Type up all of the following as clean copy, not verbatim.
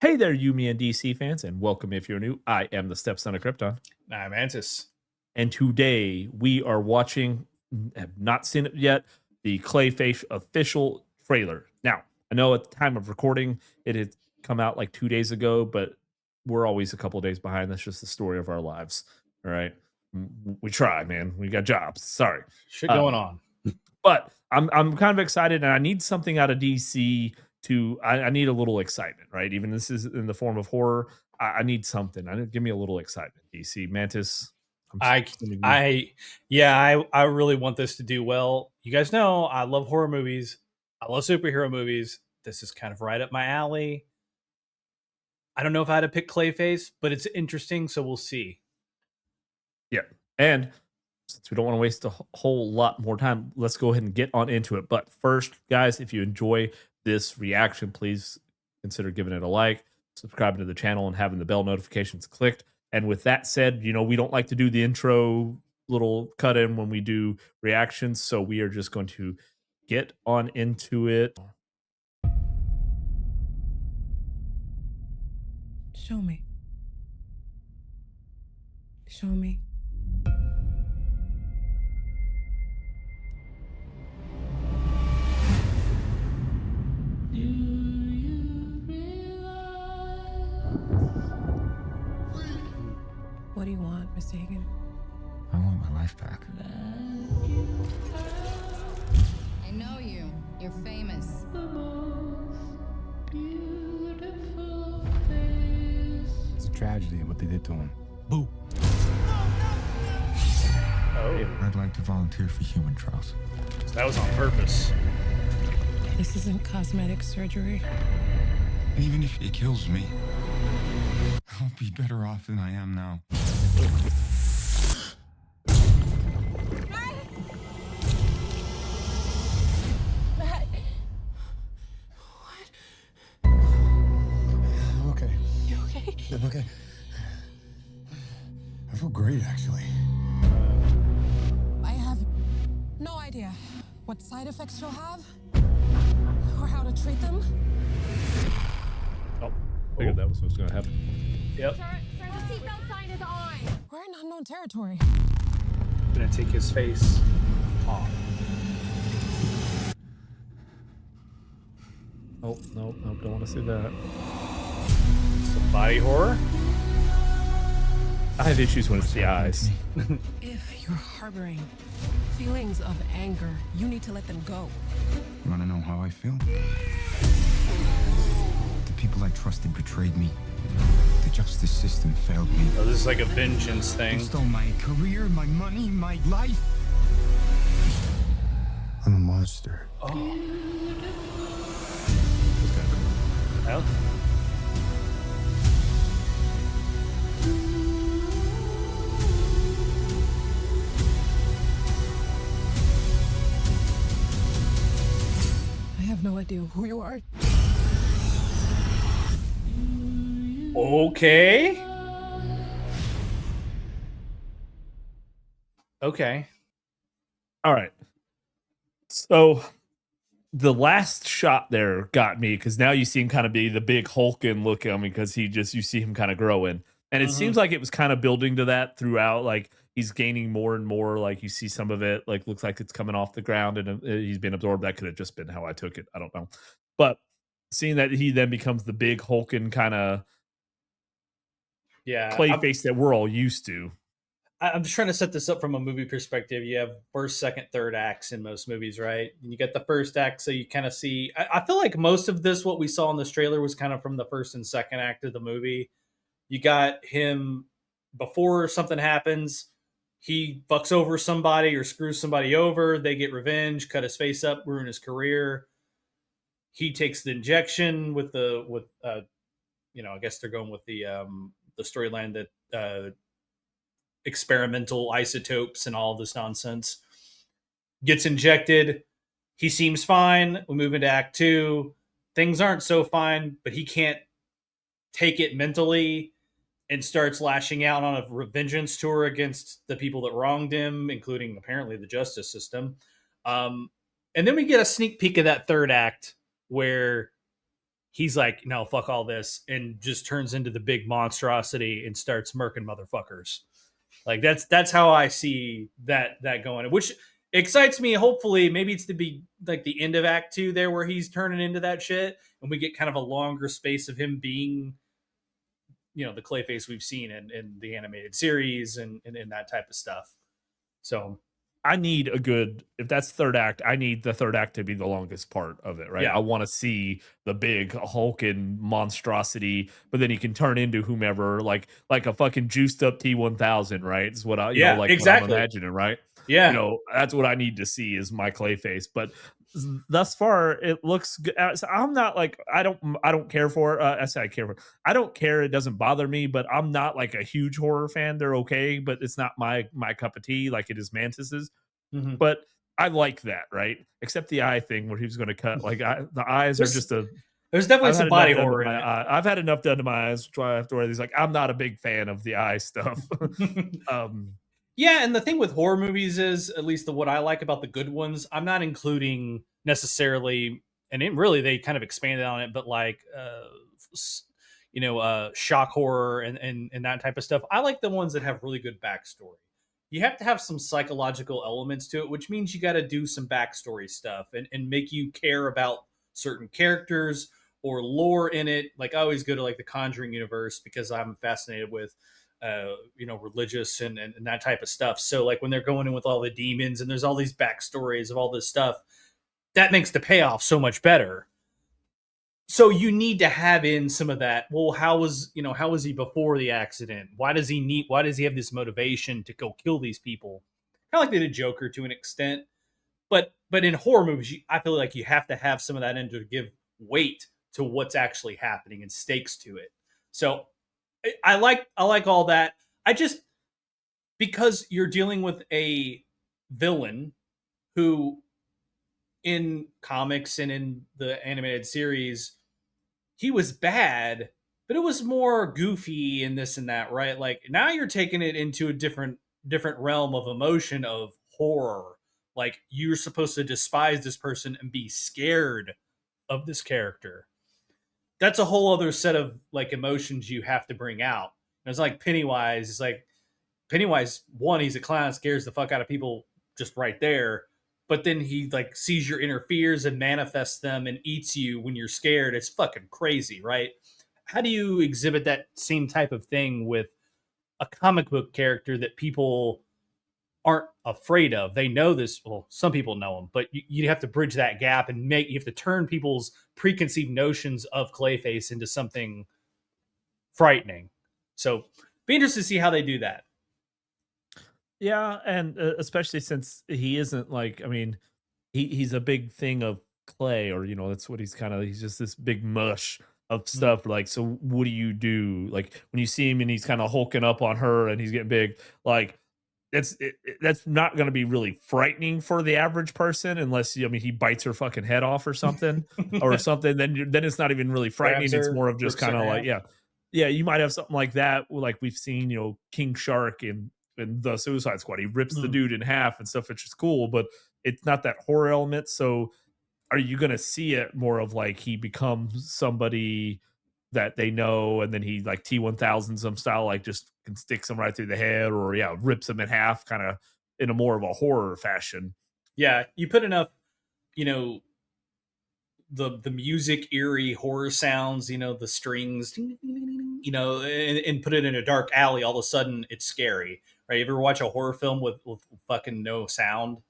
Hey there, Yumi and DC fans, and welcome if you're new. I am the stepson of Krypton, Nah, Mantis. and today we are watching, have not seen it yet, the Clayface official trailer. Now, I know at the time of recording, it had come out like 2 days ago, but we're always a couple days behind. That's just the story of our lives. All right. We try, man. We got jobs. Sorry. Shit Uh, going on. but I'm kind of excited, and I need something out of DC to. I need a little excitement, right? Even this is in the form of horror. I need something. Give me a little excitement. DC Mantis. I Sending you. I yeah, I really want this to do well. You guys know I love horror movies. I love superhero movies. This is kind of right up my alley. I don't know if I had to pick Clayface, but it's interesting, so we'll see. Yeah, and since we don't want to waste a whole lot more time, let's go ahead and get on into it. But first, guys, if you enjoy this reaction, please consider giving it a like, subscribing to the channel, and having the bell notifications clicked. And with that said, we don't like to do the intro little cut in when we do reactions, so we are just going to get on into it. Show me. Show me. What do you want, Miss Hagen? I want my life back. I know you. You're famous. It's a tragedy what they did to him. Boo! Oh, I'd like to volunteer for human trials. so that was on purpose. This isn't cosmetic surgery. Even if it kills me, I'll be better off than I am now. I'm okay. You okay? I'm okay. I feel great, actually. I have no idea what side effects you'll have or how to treat them. Oh, figured that was what's going to happen. Yep. Sir, the seatbelt sign is on. We're in unknown territory. Gonna take his face off. Oh, no, don't want to see that. Some body horror. I have issues when it's the eyes. If you're harboring feelings of anger, you need to let them go. You want to know how I feel? The people I trusted betrayed me. The justice system failed me. Oh, this is like a vengeance They thing. stole my career, my money, my life. I'm a monster. Oh. It's kinda cool. Well, I have no idea who you are. okay. Okay. All right. So the last shot there got me because now you see him kind of be the big hulking look at me because you see him kind of growing. And it seems like it was kind of building to that throughout. Like he's gaining more and more. Like you see some of it, like looks like it's coming off the ground and he's been absorbed. That could have just been how I took it. I don't know. But seeing that he then becomes the big hulking kind of Yeah. clay face that we're all used to. I'm just trying to set this up from a movie perspective. You have first, second, third acts in most movies, right? And you get the first act, so you kind of see. I feel like most of this, what we saw in this trailer, was kind of from the first and second act of the movie. You got him before something happens. He fucks over somebody or screws somebody over. They get revenge, cut his face up, ruin his career. He takes the injection with I guess they're going with the storyline that. Experimental isotopes and all this nonsense. Gets injected. He seems fine. We move into Act 2. Things aren't so fine, but he can't take it mentally and starts lashing out on a revengeance tour against the people that wronged him, including apparently the justice system. And then we get a sneak peek of that third act where he's like, no, fuck all this, and just turns into the big monstrosity and starts murking motherfuckers. Like that's how I see that going, which excites me. Hopefully, maybe it's like the end of Act 2 there, where he's turning into that shit, and we get kind of a longer space of him being, the Clayface we've seen in the animated series and that type of stuff. So I need if that's third act, I need the third act to be the longest part of it, right? Yeah. I want to see the big hulking monstrosity, but then he can turn into whomever, like a fucking juiced up T-1000, right? Is what I, like exactly. what I'm imagining, right? Yeah. That's what I need to see is my Clayface. But thus far, it looks good. So I'm not like, I don't care for it. I say I care for it. I don't care. It doesn't bother me, but I'm not like a huge horror fan. They're okay, but it's not my cup of tea like it is Mantis's. Mm-hmm. But I like that, right? Except the eye thing where he was going to cut. Like the eyes are just There's definitely some body horror in it. I've had enough done to my eyes. Try after where he's like, I'm not a big fan of the eye stuff. Yeah, and the thing with horror movies is, at least what I like about the good ones, I'm not including necessarily, and really they kind of expanded on it, but like shock horror and that type of stuff. I like the ones that have really good backstory. You have to have some psychological elements to it, which means you got to do some backstory stuff and make you care about certain characters or lore in it. Like I always go to like the Conjuring universe because I'm fascinated with religious and that type of stuff. So like when they're going in with all the demons and there's all these backstories of all this stuff, that makes the payoff so much better. So you need to have in some of that. Well, how was he before the accident? Why does he have this motivation to go kill these people? Kind of like they did Joker to an extent. But in horror movies, I feel like you have to have some of that in to give weight to what's actually happening and stakes to it. So I like all that. I just, because you're dealing with a villain who in comics and in the animated series, he was bad, but it was more goofy and this and that, right? Like now you're taking it into a different realm of emotion of horror. Like you're supposed to despise this person and be scared of this character. That's a whole other set of like emotions you have to bring out. And it's like Pennywise. It's like Pennywise, one, he's a clown, scares the fuck out of people just right there. But then he like sees your inner fears and manifests them and eats you when you're scared. It's fucking crazy, right? How do you exhibit that same type of thing with a comic book character that people aren't afraid of? They know this. Well, some people know him, but you have to bridge that gap and you have to turn people's preconceived notions of Clayface into something frightening. So be interested to see how they do that. Yeah, and especially since he isn't like, I mean, he's a big thing of clay, or that's what he's just this big mush of stuff. Like, so what do you do? Like when you see him and he's kind of hulking up on her and he's getting big, like that's not going to be really frightening for the average person unless he bites her fucking head off or something or something. Then it's not even really frightening. It's more of just kind of like, yeah, you might have something like that, like we've seen, King Shark in the Suicide Squad. He rips the dude in half and stuff, which is cool, but it's not that horror element. So are you going to see it more of like he becomes somebody that they know, and then he like T-1000 some style, like just can stick him right through the head, or rips him in half, kind of in a more of a horror fashion? Yeah, you put enough, the music, eerie horror sounds, the strings, and put it in a dark alley. All of a sudden, it's scary, right? You ever watch a horror film with fucking no sound?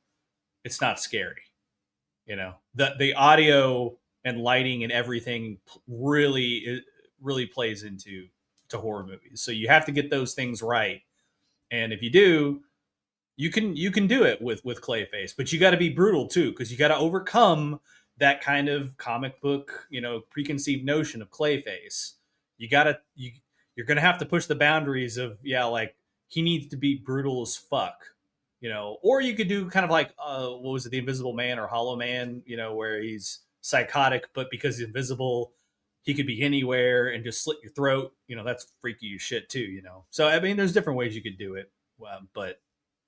It's not scary. The audio and lighting and everything really plays into horror movies. So you have to get those things right. And if you do, you can do it with Clayface, but you got to be brutal too, because you got to overcome that kind of comic book, preconceived notion of Clayface. You're going to have to push the boundaries of, like he needs to be brutal as fuck. Or you could do kind of like, what was it, The Invisible Man or Hollow Man, where he's psychotic, but because he's invisible, he could be anywhere and just slit your throat. That's freaky as shit too, So, I mean, there's different ways you could do it. But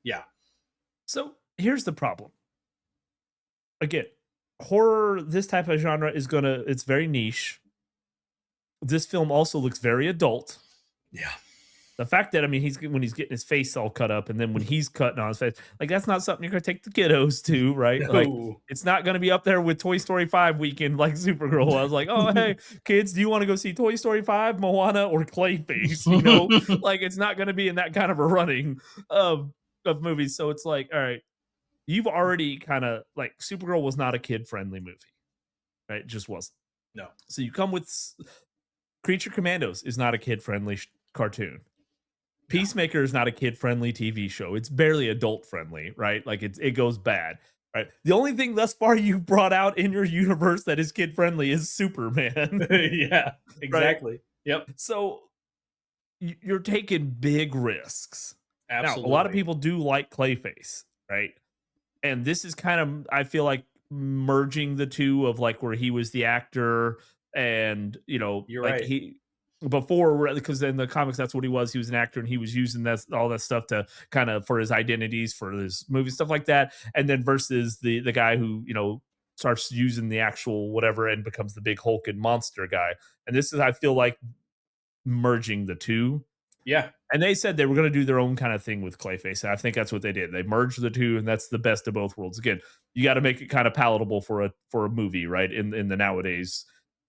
yeah. So here's the problem. Again, horror, this type of genre it's very niche. this film also looks very adult. Yeah. The fact that, I mean, when he's getting his face all cut up, and then when he's cutting on his face, like, that's not something you're gonna take the kiddos to, right? Like, No. it's not gonna be up there with Toy Story 5 weekend like Supergirl. I was like, oh, hey, kids, do you want to go see Toy Story 5, Moana, or Clayface? You know, like, it's not gonna be in that kind of a running of movies. So it's like, all right, you've already kind of, like, Supergirl was not a kid-friendly movie, right? It just wasn't. No. So you come with Creature Commandos is not a kid-friendly cartoon. Peacemaker is not a kid-friendly TV show. It's barely adult-friendly, right? Like, it goes bad, right? The only thing thus far you've brought out in your universe that is kid-friendly is Superman. Yeah, exactly. Right? Yep. So you're taking big risks. Absolutely. Now, a lot of people do like Clayface, right? And this is kind of, I feel like, merging the two of, like, where he was the actor and, you know, you're like, right. he before, because in the comics that's what he was an actor, and he was using all that stuff to kind of for his identities for his movies, stuff like that. And then versus the guy who, you know, starts using the actual whatever and becomes the big hulking monster guy. And this is, I feel like, merging the two. Yeah. And they said they were going to do their own kind of thing with Clayface. And I think that's what they did. They merged the two, and that's the best of both worlds. Again, you got to make it kind of palatable for a movie, right? In the nowadays,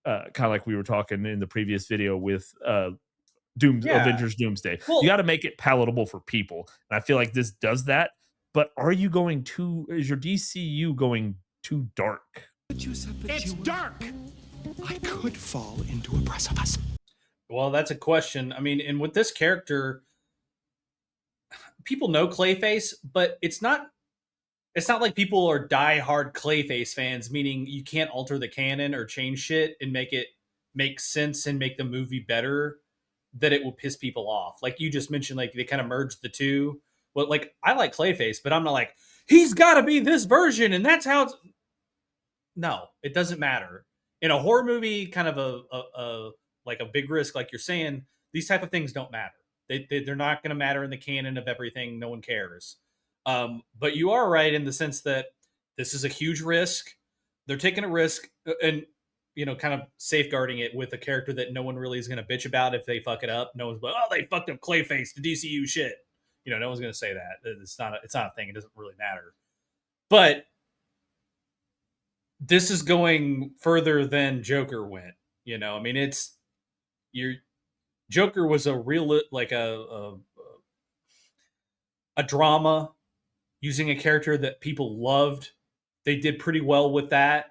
kind of like we were talking in the previous video with Avengers Doomsday. Well, you got to make it palatable for people. And I feel like this does that. But is your DCU going too dark? It's dark. I could fall into a precipice. Well, that's a question. I mean, and with this character, people know Clayface, but it's not like people are diehard Clayface fans, meaning you can't alter the canon or change shit and make it make sense and make the movie better, that it will piss people off. Like you just mentioned, like they kind of merged the two. Well, like I like Clayface, but I'm not like, he's got to be this version and that's how it's... No, it doesn't matter. In a horror movie, kind of a like a big risk, like you're saying, these type of things don't matter. They're not going to matter in the canon of everything. No one cares. But you are right in the sense that this is a huge risk. They're taking a risk and, you know, kind of safeguarding it with a character that no one really is going to bitch about if they fuck it up. No one's like, oh, they fucked up Clayface, the DCU shit. You know, no one's going to say that. It's not a thing. It doesn't really matter. But this is going further than Joker went. You know, I mean, Joker was a real, like a drama using a character that people loved. They did pretty well with that.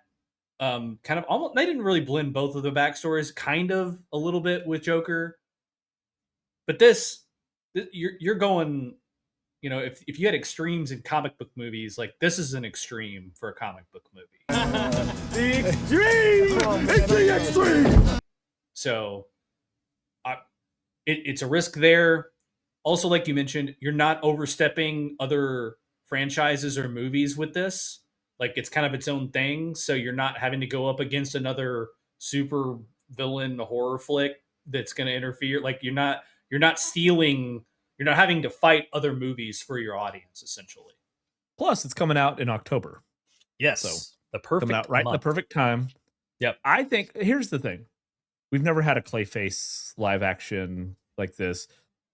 Kind of almost, they didn't really blend both of the backstories, kind of a little bit with Joker. But this you're going, you know, if you had extremes in comic book movies, like this is an extreme for a comic book movie. The extreme! It's the extreme! So it's a risk there. Also, like you mentioned, you're not overstepping other franchises or movies with this. Like it's kind of its own thing. So you're not having to go up against another super villain horror flick that's going to interfere. Like you're not having to fight other movies for your audience, essentially. Plus, it's coming out in October. Yes. So the perfect coming out right month. in the perfect time. Yep. I think here's the thing. We've never had a Clayface live action like this.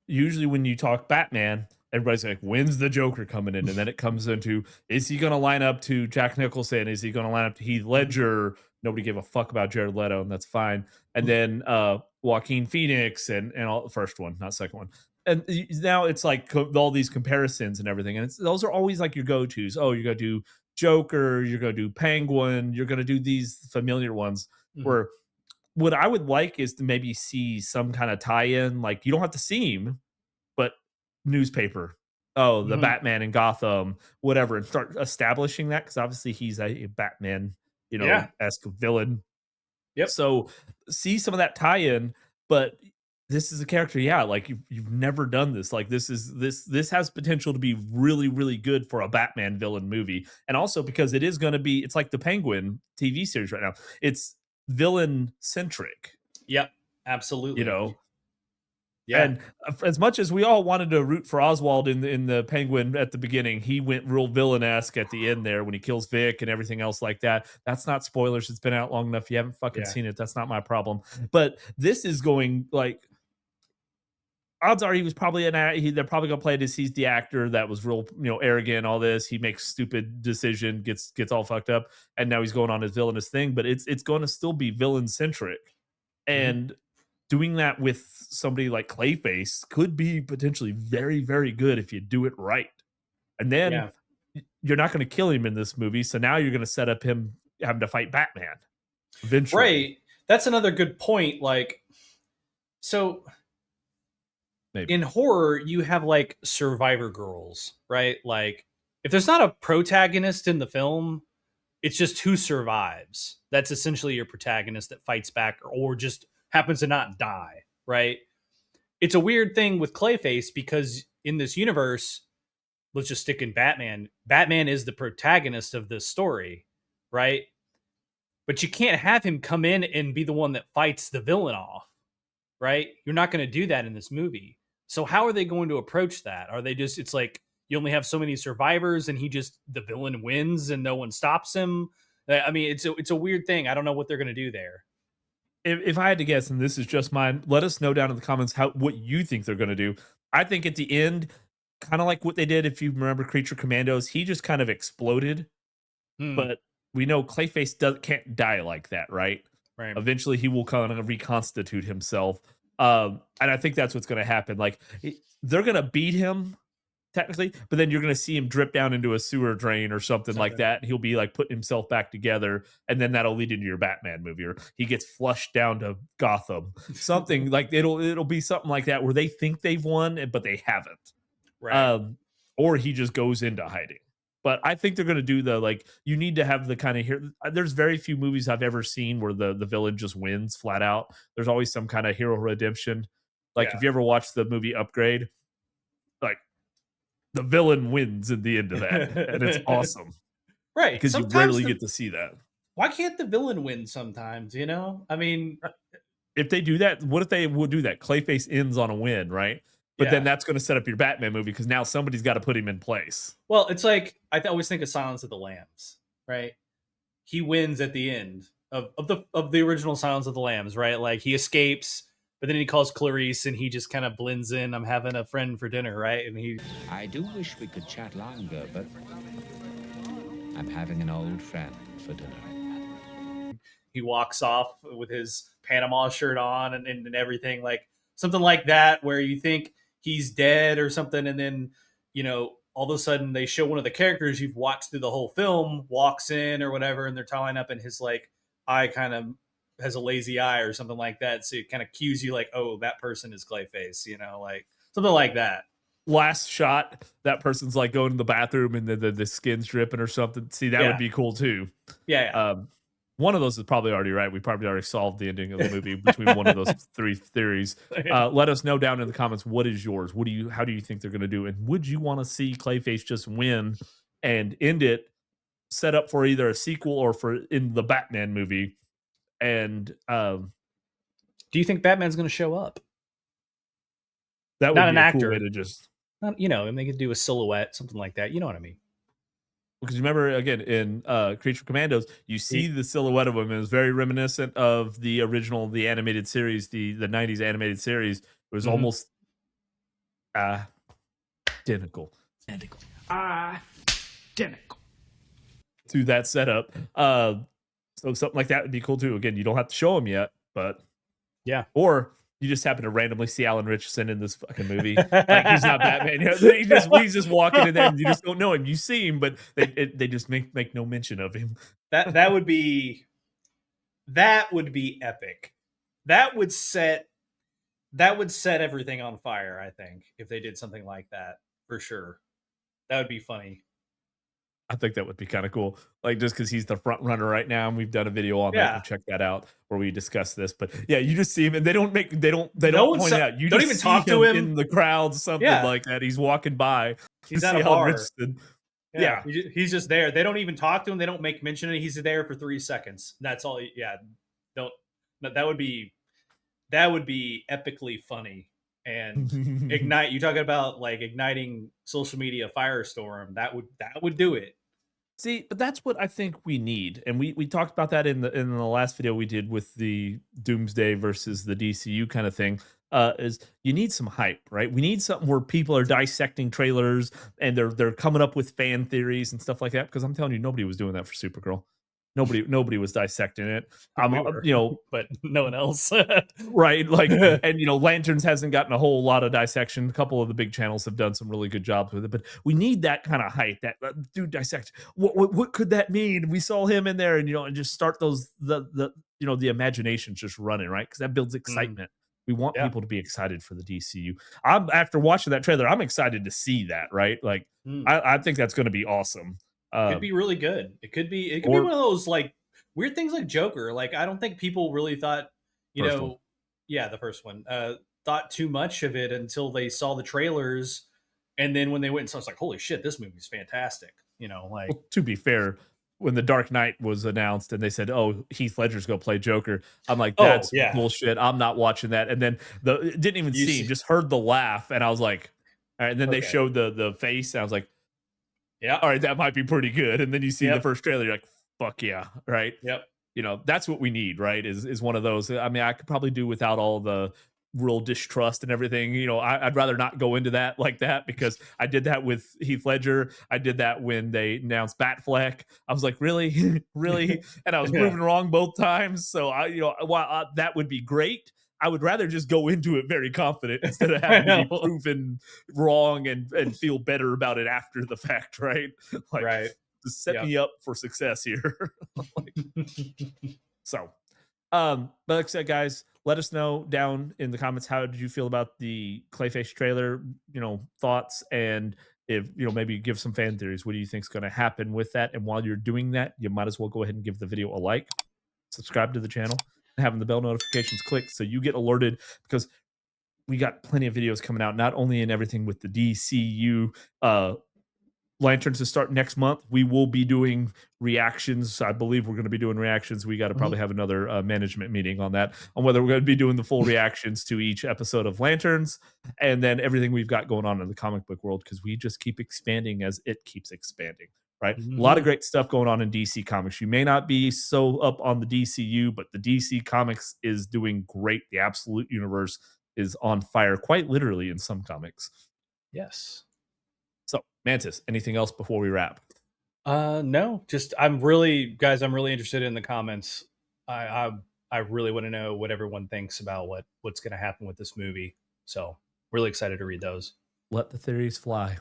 Usually when you talk Batman, everybody's like, when's the Joker coming in? And then it comes into, is he going to line up to Jack Nicholson? Is he going to line up to Heath Ledger? Nobody gave a fuck about Jared Leto, and that's fine. And then Joaquin Phoenix and all, the first one, not second one. And now it's like all these comparisons and everything. And those are always like your go-tos. Oh, you're going to do Joker, you're going to do Penguin, you're going to do these familiar ones. Where what I would like is to maybe see some kind of tie-in. Like you don't have to see him, but newspaper. Oh, the Batman in Gotham, whatever, and start establishing that, because obviously he's a Batman, you know, esque villain. Yep. So see some of that tie-in, but this is a character, like you've never done this. Like this has potential to be really, really good for a Batman villain movie. And also because it is going to be, it's like the Penguin TV series right now. It's villain-centric. Yep, absolutely. You know, Yeah. And as much as we all wanted to root for Oswald in the Penguin at the beginning, he went real villain-esque at the end there when he kills Vic and everything else like that. That's not spoilers. It's been out long enough. If you haven't fucking Yeah. seen it, that's not my problem. But this is going like odds are he was probably they're probably gonna play it as he's the actor that was real, arrogant, all this. He makes stupid decision, gets all fucked up, and now he's going on his villainous thing. But it's going to still be villain-centric, and doing that with somebody like Clayface could be potentially very, very good if you do it right. And then you're not going to kill him in this movie, so now you're going to set up him having to fight Batman eventually. Right. That's another good point. Like, so Maybe. in horror, you have like survivor girls, right? Like, if there's not a protagonist in the film, it's just who survives. That's essentially your protagonist that fights back or just happens to not die, right? It's a weird thing with Clayface because in this universe, let's just stick in Batman. Batman is the protagonist of this story, right? But you can't have him come in and be the one that fights the villain off, right? You're not going to do that in this movie. So how are they going to approach that? Are they just, it's like you only have so many survivors and the villain wins and no one stops him? I mean, it's a weird thing. I don't know what they're going to do there. If I had to guess, and this is just mine, let us know down in the comments what you think they're going to do. I think at the end, kind of like what they did, if you remember Creature Commandos, he just kind of exploded. But we know Clayface can't die like that, right? Right. Eventually, he will kind of reconstitute himself. And I think that's what's going to happen. Like, they're going to beat him, technically, but then you're going to see him drip down into a sewer drain or something like that. And he'll be like putting himself back together, and then that'll lead into your Batman movie, or he gets flushed down to Gotham. Something like it'll be something like that where they think they've won, but they haven't. Right. Or he just goes into hiding. But I think they're going to do you need to have the kind of hero. There's very few movies I've ever seen where the villain just wins flat out. There's always some kind of hero redemption. Like if you ever watch the movie Upgrade, like the villain wins at the end of that. And it's awesome. Right. Because you rarely get to see that. Why can't the villain win sometimes, I mean, if they do that, what if they would do that? Clayface ends on a win, right? But then that's going to set up your Batman movie because now somebody's got to put him in place. Well, it's like I always think of Silence of the Lambs, right? He wins at the end of the original Silence of the Lambs, right? Like he escapes, but then he calls Clarice and he just kind of blends in. I'm having a friend for dinner, right? And I do wish we could chat longer, but I'm having an old friend for dinner. He walks off with his Panama shirt on and everything, like something like that, where you think he's dead or something, and then all of a sudden they show one of the characters you've watched through the whole film walks in or whatever, and they're tying up, and his like eye kind of has a lazy eye or something like that, so it kind of cues you like, oh, that person is Clayface, like something like that. Last shot, that person's like going to the bathroom and the skin's dripping or something. See, that would be cool too. Yeah. One of those is probably already right. We probably already solved the ending of the movie between one of those three theories. Let us know down in the comments, what is yours? How do you think they're going to do? And would you want to see Clayface just win and end it, set up for either a sequel or for in the Batman movie? And do you think Batman's going to show up? That would not be an a actor. cool way to just, and they could do a silhouette, something like that. You know what I mean? Because remember, again, in Creature Commandos, you see the silhouette of him, and it's very reminiscent of the original, the animated series, the 90s animated series. It was almost identical. Identical To that setup. So something like that would be cool too. Again, you don't have to show him yet, but yeah. Or you just happen to randomly see Alan Richardson in this fucking movie. Like he's not Batman. He's just walking in there and you just don't know him. You see him, but they just make no mention of him. That would be epic. That would set everything on fire, I think, if they did something like that, for sure. That would be funny. I think that would be kind of cool. Like just because he's the front runner right now, and we've done a video on that. Check that out where we discuss this. But yeah, you just see him, and they don't point it out. You don't just even see talk to him in the crowd, something like that. He's walking by. He's at a bar. Yeah, he's just there. They don't even talk to him. They don't make mention of it. He's there for 3 seconds. That's all. Yeah, that would be epically funny and ignite. You talking about like igniting social media firestorm? That would do it. See, but that's what I think we need, and we talked about that in the last video we did with the Doomsday versus the DCU kind of thing. Is you need some hype, right? We need something where people are dissecting trailers and they're coming up with fan theories and stuff like that. Because I'm telling you, nobody was doing that for Supergirl. Nobody was dissecting it. We were, You know, but no one else. right? Like, and you know, Lanterns hasn't gotten a whole lot of dissection. A couple of the big channels have done some really good jobs with it, but we need that kind of hype. That dude dissect. What could that mean? We saw him in there, and you know, and just start those the you know the imaginations just running, right? Because that builds excitement. We want people to be excited for the DCU. I'm after watching that trailer, I'm excited to see that, right? Like, I think that's going to be awesome. Could be really good. It could be one of those like weird things like Joker. Like I don't think people really thought, the first one, thought too much of it until they saw the trailers, and then when they went and saw, it's like, holy shit, this movie's fantastic. You know, like well, to be fair, when the Dark Knight was announced and they said, "Oh, Heath Ledger's gonna play Joker," I'm like, "That's bullshit. I'm not watching that." And then didn't even see, just heard the laugh, and I was like, "All right." And then they showed the face, and I was like, yeah, all right, that might be pretty good. And then you see the first trailer, you're like, fuck yeah, right? Yep. You know, that's what we need, right? Is one of those. I mean, I could probably do without all the real distrust and everything. You know, I'd rather not go into that like that because I did that with Heath Ledger. I did that when they announced Batfleck. I was like, really, really, and I was proven wrong both times. So while that would be great, I would rather just go into it very confident instead of having to be proven wrong and feel better about it after the fact, right? Like, right. Just set me up for success here. So, but like I said, guys, let us know down in the comments, how did you feel about the Clayface trailer, you know, thoughts, and if, you know, maybe give some fan theories. What do you think is going to happen with that? And while you're doing that, you might as well go ahead and give the video a like, subscribe to the channel, having the bell notifications clicked so you get alerted, because we got plenty of videos coming out, not only in everything with the DCU Lanterns to start next month. We will be doing reactions. I believe we're going to be doing reactions. We got to probably have another management meeting on that, on whether we're going to be doing the full reactions to each episode of Lanterns, and then everything we've got going on in the comic book world, because we just keep expanding as it keeps expanding. Right? A lot of great stuff going on in DC Comics. You may not be so up on the DCU, but the DC Comics is doing great. The Absolute Universe is on fire, quite literally, in some comics. Yes. So, Mantis, anything else before we wrap? No, just I'm really interested in the comments. I really want to know what everyone thinks about what's going to happen with this movie. So, really excited to read those. Let the theories fly.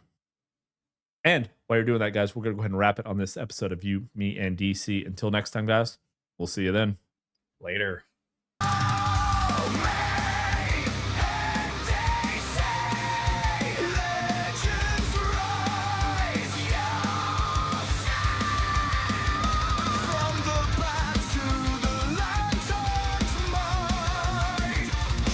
And while you're doing that, guys, we're going to go ahead and wrap it on this episode of You, Me, and DC. Until next time, guys, we'll see you then. Later.